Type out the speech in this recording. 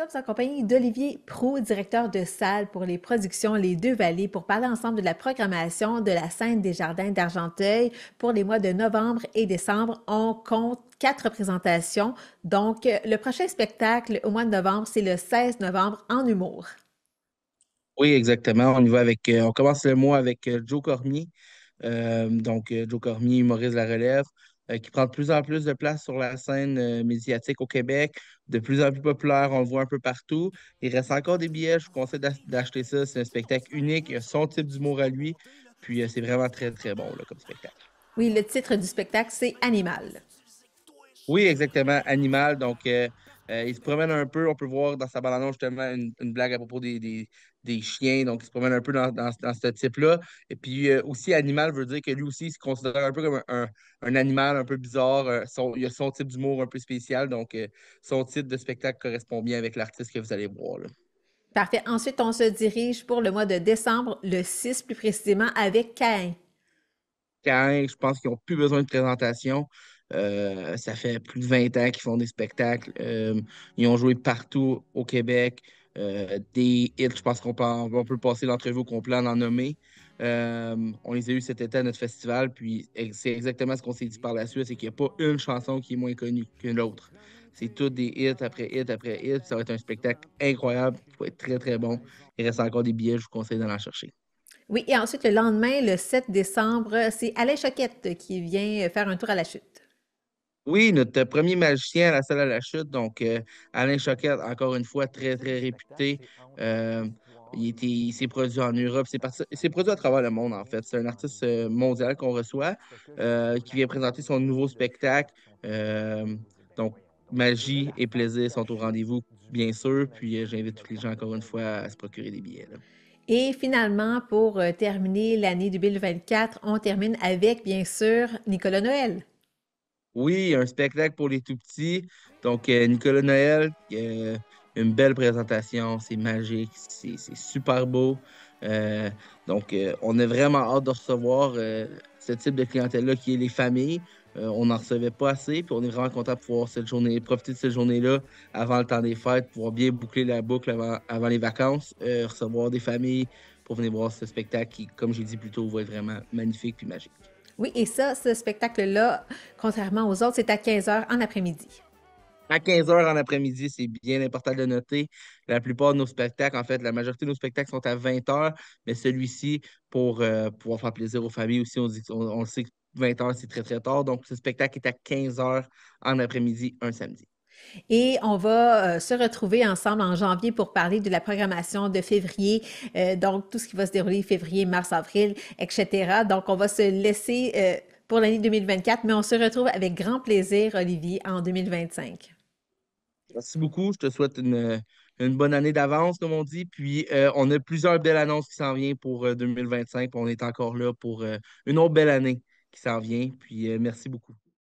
sommes en compagnie d'Olivier Proulx, directeur de salle pour les productions Les Deux Vallées, pour parler ensemble de la programmation de la scène des Jardins d'Argenteuil pour les mois de novembre et décembre. On compte 4 représentations. Donc, le prochain spectacle au mois de novembre, c'est le 16 novembre en humour. Oui, exactement. On y va avec, on commence le mois avec Joe Cormier. Joe Cormier, humoriste de la relève, qui prend de plus en plus de place sur la scène médiatique au Québec, de plus en plus populaire, on le voit un peu partout. Il reste encore des billets, je vous conseille d'acheter ça. C'est un spectacle unique, il a son type d'humour à lui, puis c'est vraiment très, très bon là, comme spectacle. Oui, le titre du spectacle, c'est Animal. Oui, exactement. Animal. Il se promène un peu. On peut voir dans sa bande-annonce justement une blague à propos des chiens. Donc, il se promène un peu dans ce type-là. Et puis, aussi, animal veut dire que lui aussi, il se considère un peu comme un animal un peu bizarre. Il a son type d'humour un peu spécial. Son titre de spectacle correspond bien avec l'artiste que vous allez voir, là. Parfait. Ensuite, on se dirige pour le mois de décembre, le 6 plus précisément, avec Caïn. Quand je pense qu'ils n'ont plus besoin de présentation. Ça fait plus de 20 ans qu'ils font des spectacles. Ils ont joué partout au Québec. Des hits, je pense on peut passer l'entrevue au complet en nommer. On les a eus cet été à notre festival, puis c'est exactement ce qu'on s'est dit par la suite, c'est qu'il n'y a pas une chanson qui est moins connue qu'une autre. C'est tous des hits après hits après hits. Ça va être un spectacle incroyable. Il va être très, très bon. Il reste encore des billets, je vous conseille d'en chercher. Oui, et ensuite, le lendemain, le 7 décembre, c'est Alain Choquette qui vient faire un tour à la chute. Oui, notre premier magicien à la salle à la chute, Alain Choquette, encore une fois, très, très réputé. Euh, il s'est produit en Europe, il s'est produit à travers le monde, en fait. C'est un artiste mondial qu'on reçoit, qui vient présenter son nouveau spectacle. Euh, donc, Magie et plaisir sont au rendez-vous, bien sûr. Puis, j'invite tous les gens, encore une fois, à se procurer des billets, là. Et finalement, pour terminer l'année 2024, on termine avec, bien sûr, Nicolas Noël. Oui, un spectacle pour les tout petits. Nicolas Noël, une belle présentation, c'est magique, c'est super beau. Euh, on a vraiment hâte de recevoir ce type de clientèle-là qui est les familles. On n'en recevait pas assez, puis on est vraiment content de pouvoir profiter de cette journée-là avant le temps des fêtes, pouvoir bien boucler la boucle avant les vacances, recevoir des familles pour venir voir ce spectacle qui, comme j'ai dit plus tôt, va être vraiment magnifique puis magique. Oui, et ça, ce spectacle-là, contrairement aux autres, c'est à 15 heures en après-midi. À 15 heures en après-midi, c'est bien important de le noter. La plupart de nos spectacles, en fait, la majorité de nos spectacles sont à 20 heures, mais celui-ci, pour pouvoir faire plaisir aux familles aussi, on le sait que 20 heures, c'est très, très tard. Donc, ce spectacle est à 15 heures en après-midi, un samedi. Et on va se retrouver ensemble en janvier pour parler de la programmation de février, donc tout ce qui va se dérouler février, mars, avril, etc. Donc, on va se laisser pour l'année 2024, mais on se retrouve avec grand plaisir, Olivier, en 2025. Merci beaucoup. Je te souhaite une bonne année d'avance, comme on dit. Puis, on a plusieurs belles annonces qui s'en viennent pour 2025. On est encore là pour une autre belle année qui s'en vient. Puis, merci beaucoup.